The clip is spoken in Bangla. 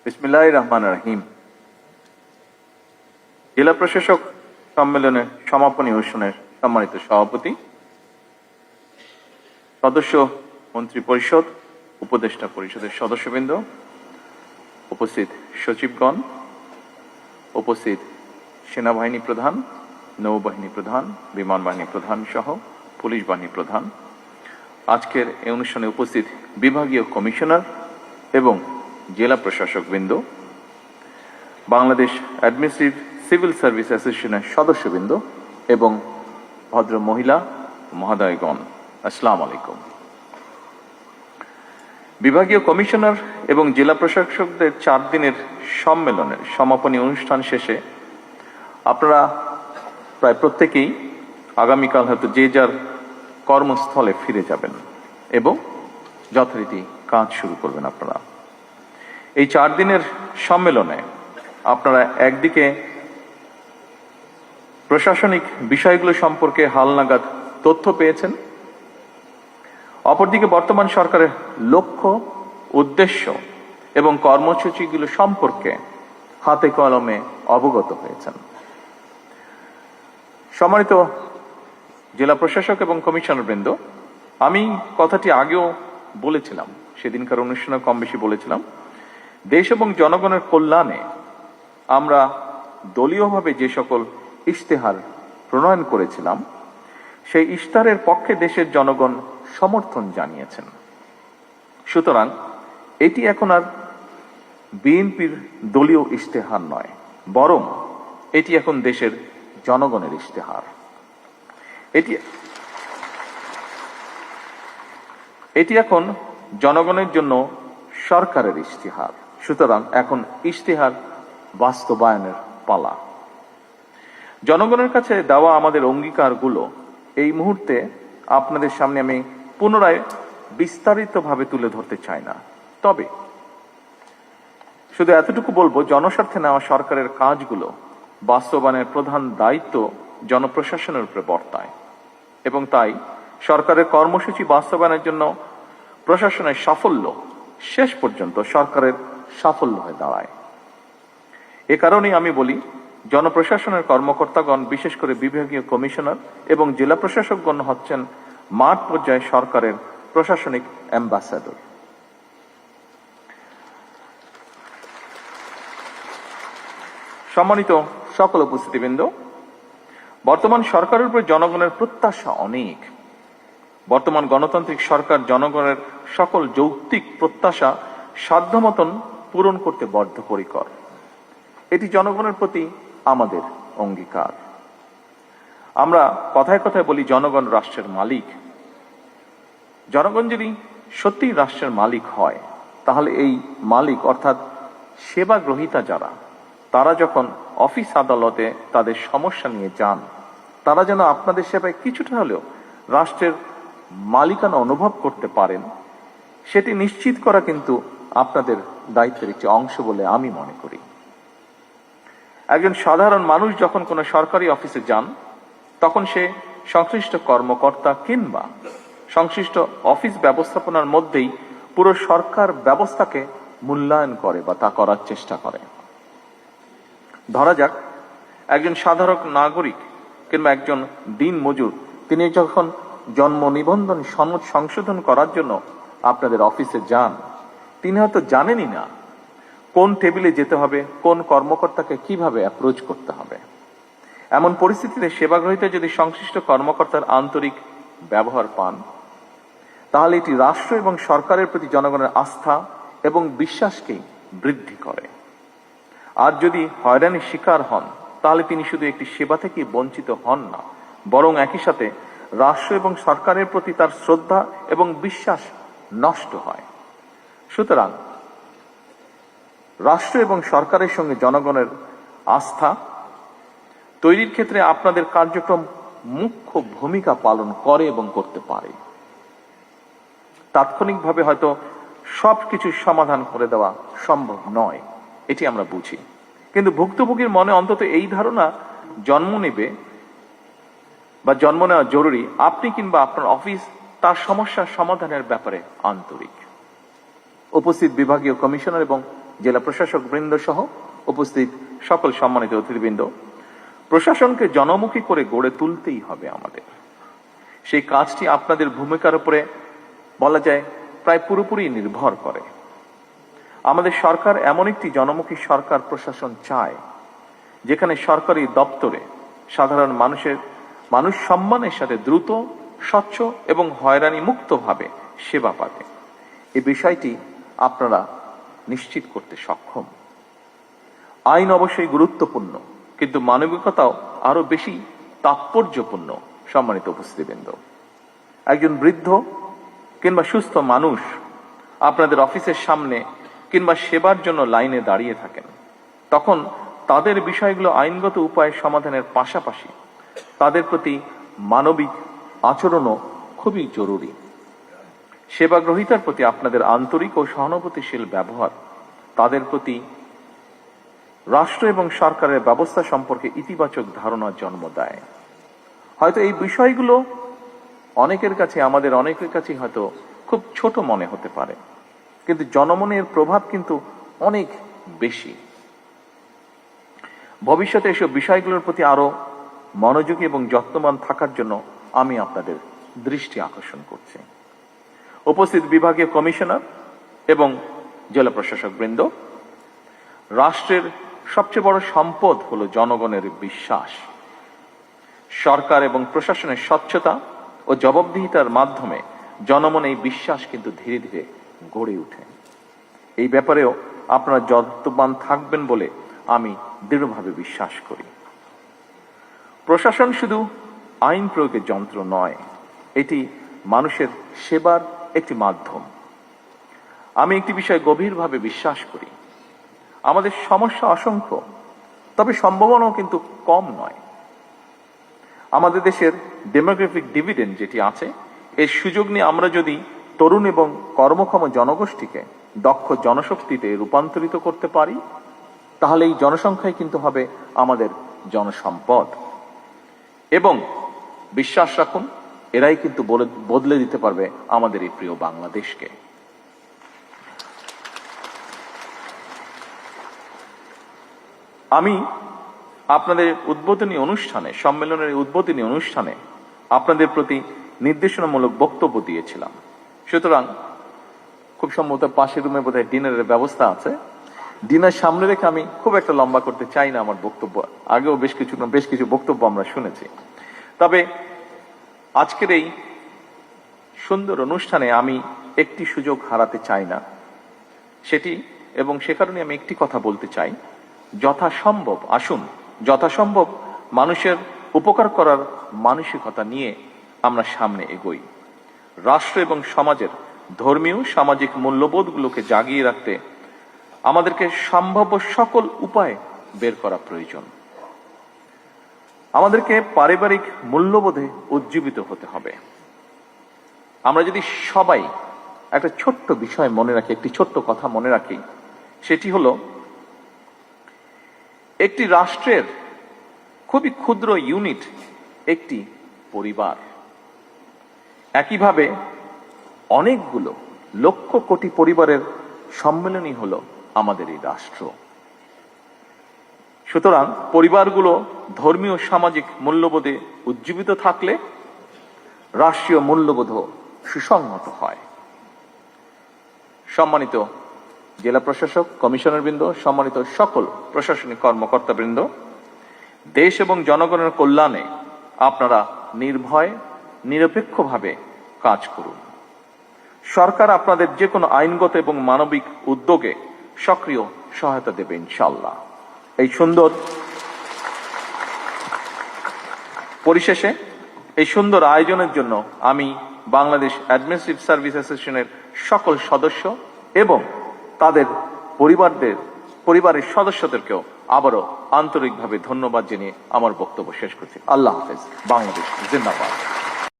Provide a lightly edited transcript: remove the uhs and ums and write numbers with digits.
বিসমিল্লাহির রহমানির রহিম। জেলা প্রশাসক সম্মেলনের সমাপনী অনুষ্ঠানের সম্মানিত সভাপতি, সদস্য মন্ত্রী পরিষদ, উপদেষ্টা পরিষদের সদস্যবৃন্দ, উপস্থিত সচিবগণ, উপস্থিত সেনাবাহিনী প্রধান, নৌবাহিনী প্রধান, বিমান বাহিনী প্রধান সহ পুলিশ বাহিনী প্রধান, আজকের এই অনুষ্ঠানে উপস্থিত বিভাগীয় কমিশনার এবং জেলা প্রশাসকবৃন্দ, বাংলাদেশ অ্যাডমিনিস্ট্রেটিভ সিভিল সার্ভিস অ্যাসোসিয়েশনের সদস্যবৃন্দ এবং ভদ্র মহিলা মহোদয়গণ, আসসালামু আলাইকুম। বিভাগীয় কমিশনার এবং জেলা প্রশাসকদের 4 দিনের সম্মেলনের সমাপনী অনুষ্ঠান শেষে আপনারা প্রায় প্রত্যেকেই আগামীকাল হয়তো যে যার কর্মস্থলে ফিরে যাবেন এবং যথারীতি কাজ শুরু করবেন। আপনারা এই 4 দিনের সম্মেলনে আপনারা একদিকে প্রশাসনিক বিষয়গুলো সম্পর্কে হালনাগাদ তথ্য পেয়েছেন, অপরদিকে বর্তমান সরকারের লক্ষ্য, উদ্দেশ্য এবং কর্মসূচিগুলো সম্পর্কে হাতে কলমে অবগত হয়েছেন। সম্মানিত জেলা প্রশাসক এবং কমিশনার বৃন্দ, আমি কথাটি আগেও বলেছিলাম, সেদিনকার অনুষ্ঠানে কম বেশি বলেছিলাম, দেশ এবং জনগণের কল্যাণে আমরা দলীয়ভাবে যে সকল ইশতেহার প্রণয়ন করেছিলাম সেই ইশতেহারের পক্ষে দেশের জনগণ সমর্থন জানিয়েছেন। সুতরাং এটি এখন আর বিএনপির দলীয় ইশতেহার নয়, বরং এটি এখন দেশের জনগণের ইশতেহার। এটি এখন জনগণের জন্য সরকারের ইশতেহার। সুতরাং এখন ইশতেহার বাস্তবায়নের পালা। জনগণের কাছে দেওয়া আমাদের অঙ্গীকারগুলো এই মুহূর্তে আপনাদের সামনে আমি পুনরায় বিস্তারিতভাবে তুলে ধরতে চাই না, তবে শুধু এতটুকু বলবো, জনস্বার্থে নেওয়া সরকারের কাজগুলো বাস্তবায়নের প্রধান দায়িত্ব জনপ্রশাসনের উপরে বর্তায় এবং তাই সরকারের কর্মসূচি বাস্তবায়নের জন্য প্রশাসনের সাফল্য শেষ পর্যন্ত সরকারের সাফল্য হয়ে দাঁড়ায়। এ কারণেই আমি বলি, জনপ্রশাসনের কর্মকর্তাগণ, বিশেষ করে বিভাগীয় কমিশনার এবং জেলা প্রশাসকগণ হচ্ছেন মাঠ পর্যায়ে সরকারের প্রশাসনিক অ্যাম্বাসাডর। সম্মানিত সকল উপস্থিতিবৃন্দ, বর্তমান সরকারের উপর জনগণের প্রত্যাশা অনেক। বর্তমান গণতান্ত্রিক সরকার জনগণের সকল যৌক্তিক প্রত্যাশা সাধ্যমতন পূরণ করতে বদ্ধপরিকর। এটি জনগণের প্রতি আমাদের অঙ্গীকার। আমরা কথায় কথায় বলি জনগণ রাষ্ট্রের মালিক। জনগণ যদি সত্যিই রাষ্ট্রের মালিক হয়, তাহলে এই মালিক অর্থাৎ সেবা গ্রহীতা যারা, তারা যখন অফিস আদালতে তাদের সমস্যা নিয়ে যান, তারা যেন আপনাদের সেবায় কিছুটা হলেও রাষ্ট্রের মালিকানা অনুভব করতে পারেন, সেটি নিশ্চিত করা কিন্তু আপনাদের দায়িত্বের একটি অংশ বলে আমি মনে করি। একজন সাধারণ মানুষ যখন কোনো সরকারি অফিসে যান, তখন সে সংশ্লিষ্ট কর্মকর্তা কিংবা সংশ্লিষ্ট অফিস ব্যবস্থাপনার মধ্যেই পুরো সরকার ব্যবস্থাকে মূল্যায়ন করে বা তা করার চেষ্টা করে। ধরা যাক, একজন সাধারণ নাগরিক কিংবা একজন দিনমজুর, তিনি যখন জন্ম নিবন্ধন সনদ সংশোধন করার জন্য আপনাদের অফিসে যান, তিনি হয়তো জানেনই না কোন টেবিলে যেতে হবে, কোন কর্মকর্তাকে কিভাবে অ্যাপ্রোচ করতে হবে। এমন পরিস্থিতিতে সেবাগ্রহীতা যদি সংশ্লিষ্ট কর্মকর্তার আন্তরিক ব্যবহার পান, তাহলে এটি রাষ্ট্র এবং সরকারের প্রতি জনগণের আস্থা এবং বিশ্বাসকেই বৃদ্ধি করে। আর যদি হয়রানির শিকার হন, তাহলে তিনি শুধু একটি সেবা থেকে বঞ্চিত হন না, বরং একই সাথে রাষ্ট্র এবং সরকারের প্রতি তার শ্রদ্ধা এবং বিশ্বাস নষ্ট হয়। সুতরাং রাষ্ট্র এবং সরকারের সঙ্গে জনগণের আস্থা তৈরির ক্ষেত্রে আপনাদের কার্যক্রম মুখ্য ভূমিকা পালন করে এবং করতে পারে। তাৎক্ষণিকভাবে হয়তো সবকিছু সমাধান করে দেওয়া সম্ভব নয়, এটি আমরা বুঝি, কিন্তু ভুক্তভোগীর মনে অন্তত এই ধারণা জন্ম নেবে বা জন্ম নেওয়া জরুরি, আপনি কিংবা আপনার অফিস তার সমস্যার সমাধানের ব্যাপারে আন্তরিক। উপস্থিত বিভাগীয় কমিশনার এবং জেলা প্রশাসক বৃন্দ সহ উপস্থিত সকল সম্মানিত অতিথিবৃন্দ, প্রশাসনকে জনমুখী করে গড়ে তুলতেই হবে আমাদের। সেই কাজটি আপনাদের ভূমিকার উপরে বলা যায় প্রায় পুরোপুরি নির্ভর করে। আমাদের সরকার এমন একটি জনমুখী সরকার প্রশাসন চায়, যেখানে সরকারি দপ্তরে সাধারণ মানুষ সম্মানের সাথে দ্রুত, স্বচ্ছ এবং হয়রানি মুক্তভাবে সেবা পাবে। এই বিষয়টি আপনারা নিশ্চিত করতে সক্ষম। আইন অবশ্যই গুরুত্বপূর্ণ, কিন্তু মানবিকতাও আরো বেশি তাৎপর্যপূর্ণ। সম্মানিত উপস্থিতিবৃন্দ, একজন বৃদ্ধ কিংবা সুস্থ মানুষ আপনাদের অফিসের সামনে কিংবা সেবার জন্য লাইনে দাঁড়িয়ে থাকেন, তখন তাদের বিষয়গুলো আইনগত উপায়ে সমাধানের পাশাপাশি তাদের প্রতি মানবিক আচরণও খুবই জরুরি। সেবা গ্রহীতার প্রতি আপনাদের আন্তরিক ও সহানুভূতিশীল ব্যবহার তাদের প্রতি রাষ্ট্র এবং সরকারের ব্যবস্থা সম্পর্কে ইতিবাচক ধারণার জন্ম দেয়। হয়তো এই বিষয়গুলো আমাদের অনেকের কাছে হয়তো খুব ছোট মনে হতে পারে, কিন্তু জনমনের প্রভাব কিন্তু অনেক বেশি। ভবিষ্যতে এসব বিষয়গুলোর প্রতি আরো মনোযোগী এবং যত্নবান থাকার জন্য আমি আপনাদের দৃষ্টি আকর্ষণ করছি। উপস্থিত বিভাগীয় কমিশনার এবং জেলা প্রশাসক বৃন্দ, রাষ্ট্রের সবচেয়ে বড় সম্পদ হলো জনগণের বিশ্বাস। সরকার এবং প্রশাসনের স্বচ্ছতা ও জবাবদিহিতার মাধ্যমে জনমনে এই বিশ্বাস কিন্তু ধীরে ধীরে গড়ে ওঠে। এই ব্যাপারেও আপনারা যত্নবান থাকবেন বলে আমি দৃঢ়ভাবে বিশ্বাস করি। প্রশাসন শুধু আইন প্রয়োগের যন্ত্র নয়, এটি মানুষের সেবার একটি মাধ্যম। আমি একটি বিষয় গভীরভাবে বিশ্বাস করি, আমাদের সমস্যা অসংখ্য, তবে সম্ভাবনাও কিন্তু কম নয়। আমাদের দেশের ডেমোগ্রাফিক ডিভিডেন্ড যেটি আছে, এর সুযোগ নিয়ে আমরা যদি তরুণ এবং কর্মক্ষম জনগোষ্ঠীকে দক্ষ জনশক্তিতে রূপান্তরিত করতে পারি, তাহলে এই জনসংখ্যাই কিন্তু হবে আমাদের জনসম্পদ। এবং বিশ্বাস রাখুন, এরাই কিন্তু বদলে দিতে পারবে আমাদের এই প্রিয় বাংলাদেশকে। আমি আপনাদের উদ্বোধনী অনুষ্ঠানে, সম্মেলনের উদ্বোধনী অনুষ্ঠানে আপনাদের প্রতি নির্দেশনামূলক বক্তব্য দিয়েছিলাম। সুতরাং খুব সম্ভবত পাশের রুমে বোধহয় ডিনারের ব্যবস্থা আছে। ডিনার সামনে রেখে আমি খুব একটা লম্বা করতে চাই না আমার বক্তব্য। আগেও বেশ কিছু বক্তব্য আমরা শুনেছি। তবে আজকের এই সুন্দর অনুষ্ঠানে আমি একটি সুযোগ হারাতে চাই না, সে কারণে আমি একটি কথা বলতে চাই। যথাসম্ভব মানুষের উপকার করার মানসিকতা নিয়ে আমরা সামনে এগোই। রাষ্ট্র এবং সমাজের ধর্মীয় সামাজিক মূল্যবোধগুলোকে জাগিয়ে রাখতে আমাদেরকে সম্ভাব্য সকল উপায় বের করা প্রয়োজন। আমাদেরকে পারিবারিক মূল্যবোধে উজ্জীবিত হতে হবে। আমরা যদি সবাই একটা ছোট্ট বিষয় মনে রাখি, একটি ছোট্ট কথা মনে রাখি, সেটি হলো একটি রাষ্ট্রের খুবই ক্ষুদ্র ইউনিট একটি পরিবার। একইভাবে অনেকগুলো লক্ষ কোটি পরিবারের সম্মেলনই হলো আমাদের এই রাষ্ট্র। সুতরাং পরিবারগুলো ধর্মীয় সামাজিক মূল্যবোধে উজ্জীবিত থাকলে রাষ্ট্রীয় মূল্যবোধও সুসংহত হয়। সম্মানিত জেলা প্রশাসক, কমিশনার বৃন্দ, সম্মানিত সকল প্রশাসনিক কর্মকর্তা বৃন্দ, দেশ এবং জনগণের কল্যাণে আপনারা নির্ভয় নিরপেক্ষভাবে কাজ করুন। সরকার আপনাদের যে কোনো আইনগত এবং মানবিক উদ্যোগে সক্রিয় সহায়তা দেবে ইনশাআল্লাহ। এই সুন্দর পরিশেষে এই সুন্দর আয়োজনের জন্য আমি বাংলাদেশ অ্যাডমিনিস্ট্রেটিভ সার্ভিস অ্যাসোসিয়েশনের সকল সদস্য এবং তাদের পরিবারের সদস্যদেরকেও আবারও আন্তরিকভাবে ধন্যবাদ জানিয়ে আমার বক্তব্য শেষ করছি। আল্লাহ হাফেজ। বাংলাদেশ জিন্দাবাদ।